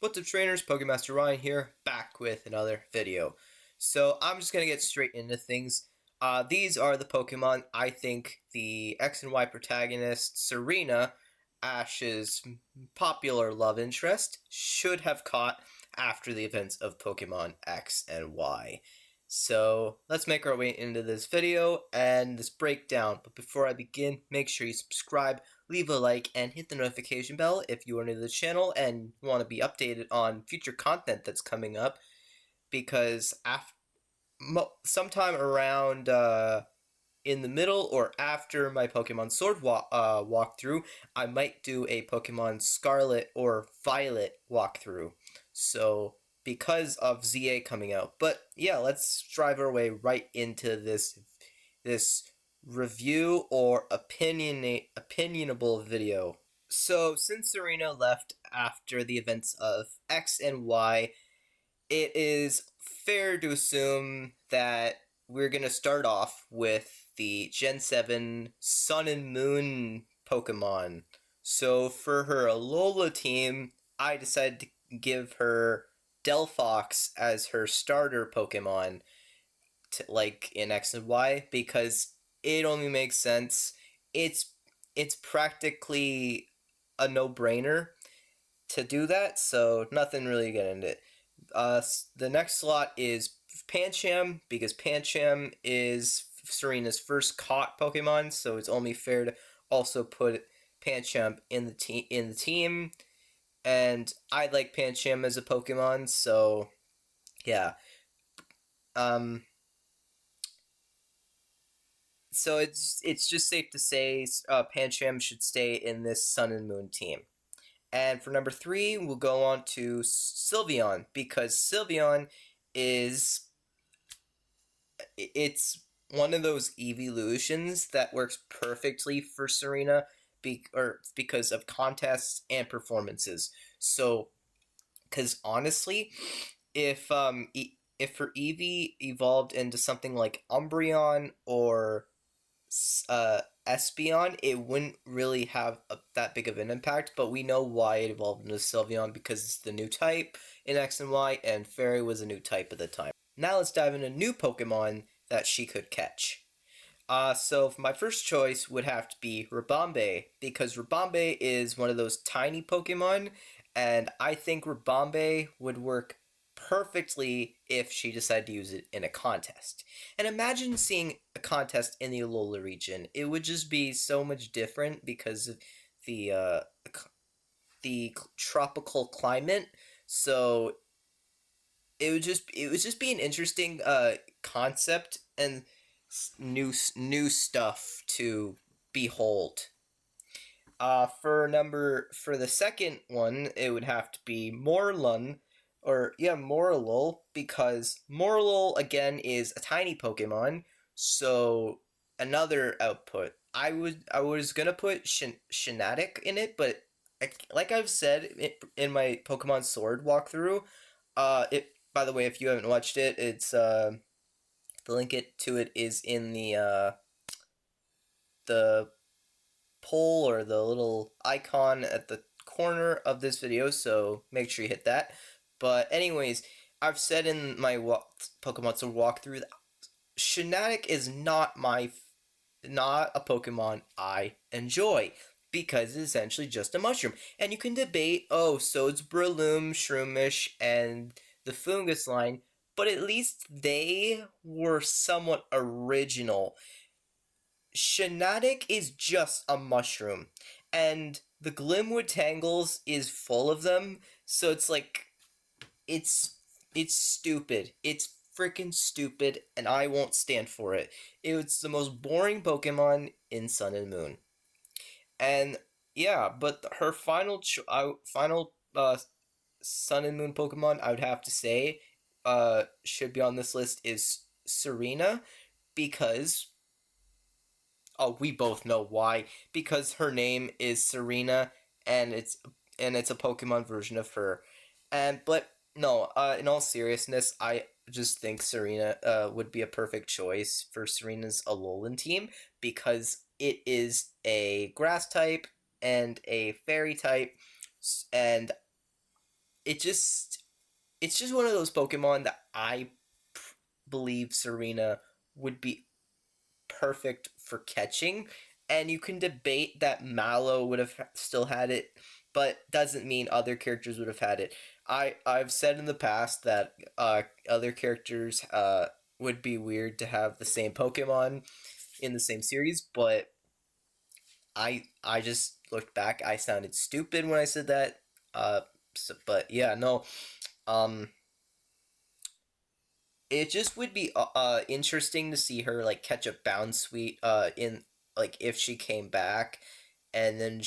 What's up, trainers? Pokemaster Ryan here, back with another video. So I'm just gonna get straight into things. These are the Pokemon I think the X and Y protagonist Serena, Ash's popular love interest, should have caught after the events of Pokemon X and Y. So let's make our way into this video and this breakdown. But before I begin, make sure you subscribe, leave a like, and hit the notification bell if you are new to the channel and want to be updated on future content that's coming up. Because sometime around in the middle or after my Pokemon Sword walkthrough, I might do a Pokemon Scarlet or Violet walkthrough. So because of ZA coming out. But yeah, let's drive our way right into this review or opinionable video. So since Serena left after the events of X and Y, it is fair to assume that we're going to start off with the Gen 7 Sun and Moon Pokemon. So for her Alola team, I decided to give her Delphox as her starter Pokemon, like in X and Y, because it only makes sense. It's practically a no-brainer to do that, so nothing really to get into it. The next slot is Pancham, because Pancham is Serena's first caught Pokemon, so it's only fair to also put Pancham in the team. And I like Pancham as a Pokemon, so yeah. So it's just safe to say Pancham should stay in this Sun and Moon team. And for number 3, we'll go on to Sylveon, because Sylveon it's one of those evolutions that works perfectly for Serena because of contests and performances. So, because honestly, if her Eevee evolved into something like Umbreon or Espeon, it wouldn't really have that big of an impact, but we know why it evolved into Sylveon, because it's the new type in X and Y, and Fairy was a new type at the time. Now let's dive into new Pokemon that she could catch. So my first choice would have to be Ribombay, because Ribombay is one of those tiny Pokemon, and I think Ribombay would work perfectly if she decided to use it in a contest. And imagine seeing a contest in the Alola region. It would just be so much different because of the tropical climate. So it would just be an interesting concept and new stuff to behold. For the second one, it would have to be Morlun, Morlul, because Morlul again is a tiny Pokemon, so another output. I was gonna put Shinatic in it, but like I've said in my Pokemon Sword walkthrough, by the way, if you haven't watched it, it's the link to it is in the poll or the little icon at the corner of this video, so make sure you hit that. But anyways, I've said in my Pokemon Sword walkthrough that Shinatic is not a Pokemon I enjoy, because it's essentially just a mushroom. And you can debate, so it's Breloom, Shroomish, and the Fungus line, but at least they were somewhat original. Shinatic is just a mushroom, and the Glimwood Tangles is full of them, so it's like, it's stupid. It's freaking stupid, and I won't stand for it. It's the most boring Pokemon in Sun and Moon. And yeah, but her final Sun and Moon Pokemon, I would have to say, should be on this list is Serena, because we both know why. Because her name is Serena, and it's a Pokemon version of her. But no, in all seriousness, I just think Serena would be a perfect choice for Serena's Alolan team, because it is a grass type and a fairy type, and it just it's just one of those Pokemon that believe Serena would be perfect for catching. And you can debate that Mallow would have still had it, but doesn't mean other characters would have had it. I've said in the past that other characters would be weird to have the same Pokemon in the same series, but I just looked back. I sounded stupid when I said that. But yeah, no. Um, it just would be interesting to see her like catch a bound sweet in like if she came back and then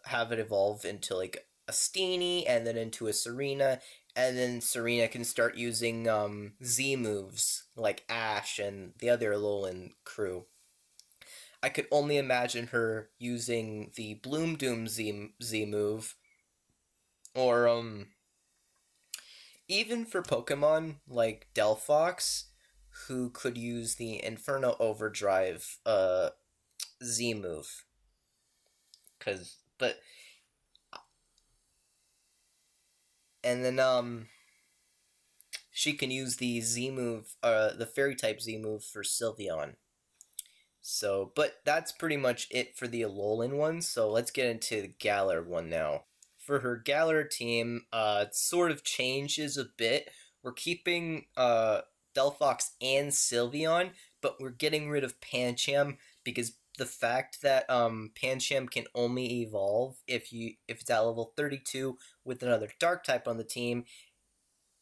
have it evolve into like a Steenie and then into a Serena, and then Serena can start using Z moves like Ash and the other Alolan crew. I could only imagine her using the Bloom Doom Z move, or even for Pokemon like Delphox, who could use the Inferno Overdrive Z move. Cause but and then she can use the Z move, the Fairy type Z move for Sylveon. So, but that's pretty much it for the Alolan one. So let's get into the Galar one now. For her Galar team, it sort of changes a bit. We're keeping Delphox and Sylveon, but we're getting rid of Pancham because the fact that Pancham can only evolve if it's at level 32 with another Dark type on the team,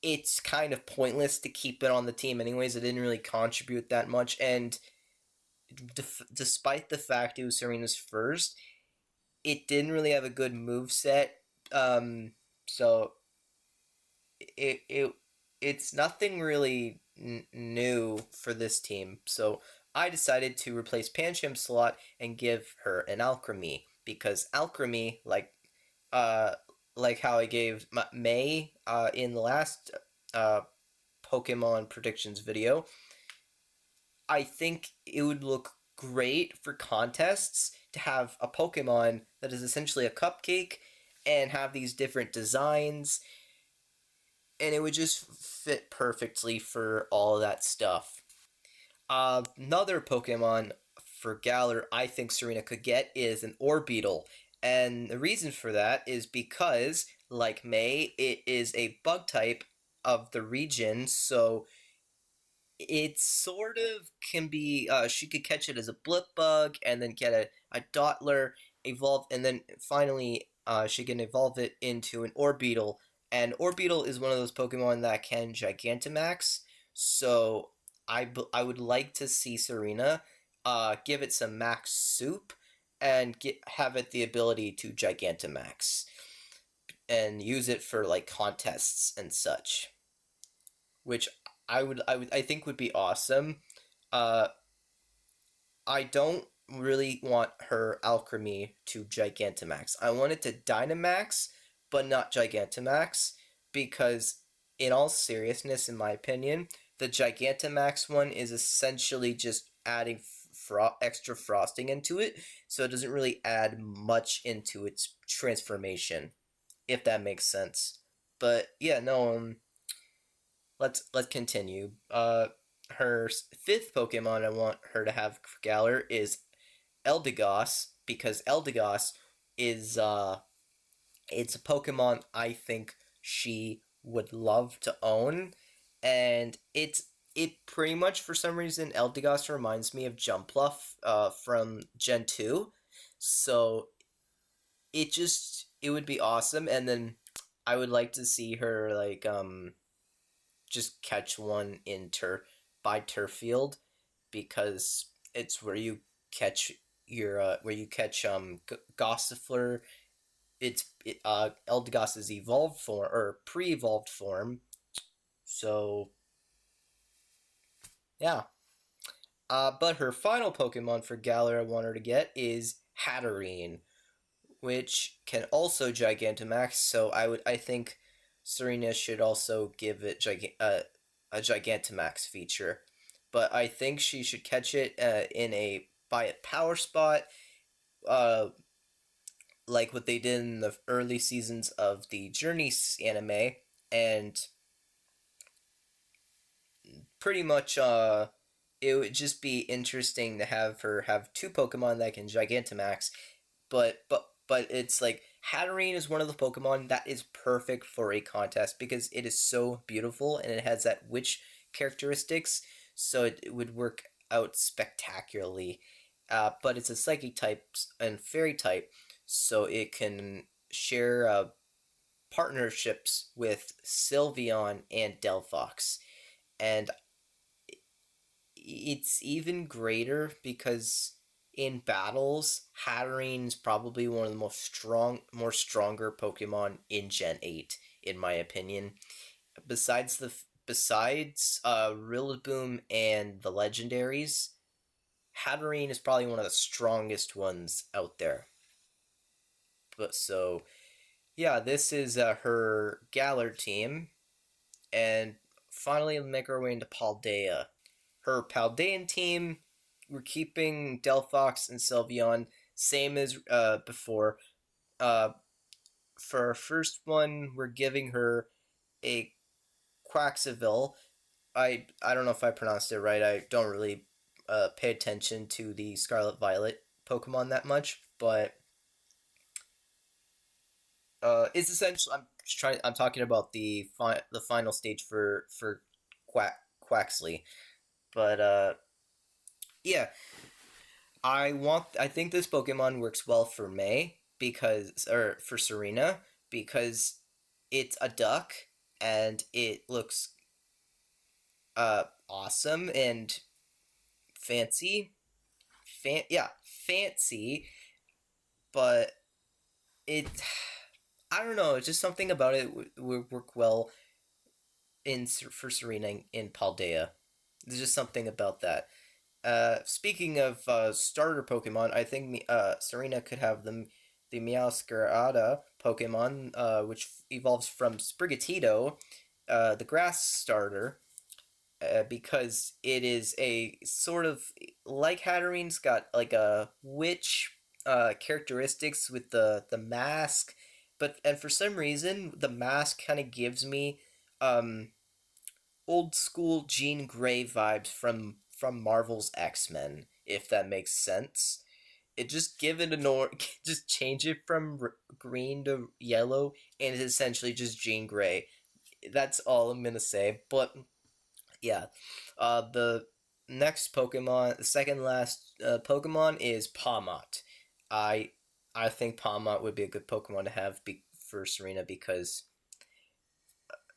it's kind of pointless to keep it on the team anyways. It didn't really contribute that much, and despite the fact it was Serena's first, it didn't really have a good move set. So it it it's nothing really new for this team. So I decided to replace Pancham's slot and give her an Alchemy because Alchemy, uh, like how I gave May in the last uh Pokemon predictions video, I think it would look great for contests to have a Pokemon that is essentially a cupcake and have these different designs, and it would just fit perfectly for all of that stuff. Another Pokemon for Galar I think Serena could get is an Orbeetle, and the reason for that is because, like May, it is a bug type of the region, so it sort of can be she could catch it as a blip bug and then get a Dottler evolve, and then finally she can evolve it into an Orbeetle, and Orbeetle is one of those Pokemon that can Gigantamax, so I would like to see Serena give it some max soup and have it the ability to Gigantamax and use it for like contests and such, which I think would be awesome. Uh, I don't really want her Alchemy to Gigantamax. I want it to Dynamax, but not Gigantamax, because in all seriousness, in my opinion, the Gigantamax one is essentially just adding extra frosting into it, so it doesn't really add much into its transformation, if that makes sense. But yeah, no, let's continue. Her fifth Pokemon I want her to have for Galar is Eldegoss, because Eldegoss is it's a Pokemon I think she would love to own, and it pretty much for some reason Eldegoss reminds me of Jumpluff from Gen 2. So it would be awesome, and then I would like to see her like just catch one in Turffield, because it's where you catch Gossifleur. It's Eldegoss's evolved form or pre-evolved form. So yeah. But her final Pokemon for Galar I want her to get is Hatterene, which can also Gigantamax. So I think Serena should also give it a Gigantamax feature, but I think she should catch it in a by a power spot, uh, like what they did in the early seasons of the Journey anime, and pretty much it would just be interesting to have her have two Pokemon that can Gigantamax, but it's like Hatterene is one of the Pokemon that is perfect for a contest because it is so beautiful and it has that witch characteristics, so it would work out spectacularly. But it's a Psychic type and Fairy type, so it can share partnerships with Sylveon and Delphox, and it's even greater because in battles, Hatterene's probably one of the more stronger Pokemon in Gen 8, in my opinion. Besides Rillaboom and the legendaries, Hatterene is probably one of the strongest ones out there. But so yeah, this is her Galar team, and finally make our way into Paldea. Her Paldean team, we're keeping Delphox and Sylveon, same as before. Uh, for our first one, we're giving her a Quaxaville. I don't know if I pronounced it right. I don't really pay attention to the Scarlet Violet Pokemon that much, but it's essentially I'm talking about the final stage for Quaxley, but yeah, I think this Pokemon works well for May because or for Serena because it's a duck and it looks awesome and fancy. Yeah, fancy, but it I don't know, just something about it would work well for Serena in Paldea. There's just something about that. Speaking of starter Pokemon, I think Serena could have the Meowscarada Pokemon, which evolves from Sprigatito, the grass starter, because it is a sort of like Hatterene's got like a witch characteristics with the mask, and for some reason the mask kind of gives me um old school Jean Grey vibes from Marvel's X-Men, if that makes sense. It just give it just change it from green to yellow, and it's essentially just Jean Grey. That's all I'm gonna say. But yeah, the next Pokemon, the second last Pokemon is Pawmot. I I think Pawmot would be a good Pokemon to have for Serena because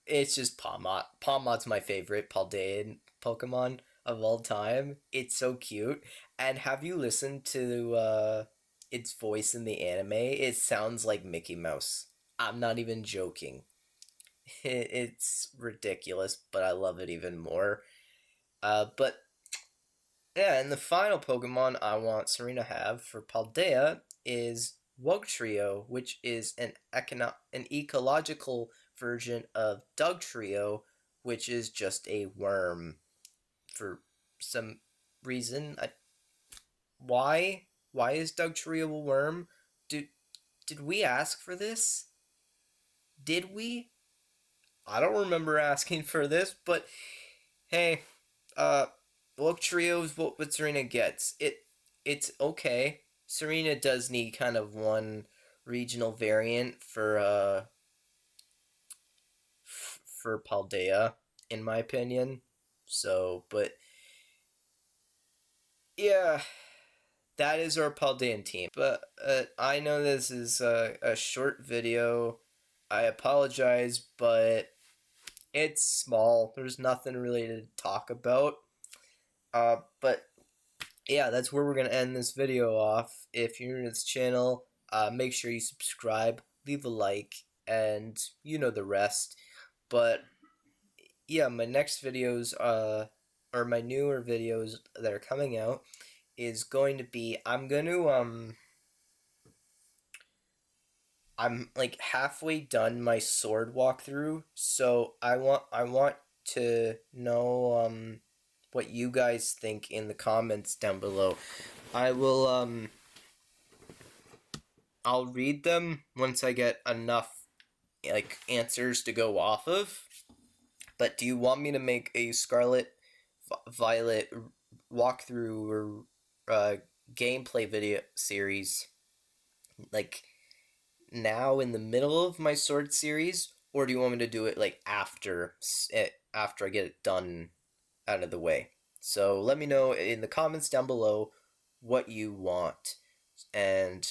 it's just Pawmot. Pawmot's my favorite Paldean Pokemon of all time. It's so cute. And have you listened to its voice in the anime? It sounds like Mickey Mouse. I'm not even joking. It's ridiculous, but I love it even more. But yeah, and the final Pokemon I want Serena to have for Paldea is Wugtrio, which is an ecological version of Dugtrio, which is just a worm. For some reason, why? Why is Dugtrio a worm? Did did we ask for this? Did we? I don't remember asking for this, but hey, uh, Look Trio is what Serena gets. It's okay. Serena does need kind of one regional variant for Paldea, in my opinion. So, but yeah, that is our Paldean team. But I know this is a short video. I apologize, but it's small. There's nothing really to talk about. But yeah, that's where we're gonna end this video off. If you're new to this channel, make sure you subscribe, leave a like, and you know the rest. But yeah, my next videos, or my newer videos that are coming out, is going to be I'm like halfway done my sword walkthrough, so I want to know what you guys think in the comments down below. I will I'll read them once I get enough like answers to go off of. But do you want me to make a Scarlet Violet walkthrough or gameplay video series like now in the middle of my sword series, or do you want me to do it like after I get it done out of the way? So let me know in the comments down below what you want, and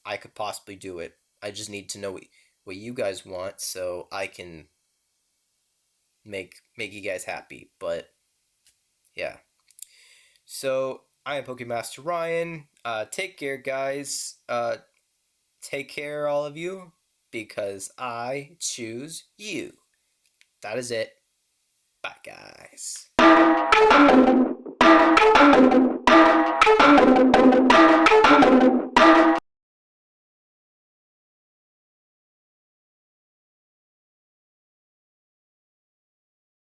I could possibly do it. I just need to know what you guys want so I can make you guys happy. But yeah. So I am Pokemaster Ryan. Take care, guys. Take care, all of you, because I choose you. That is it. Bye, guys.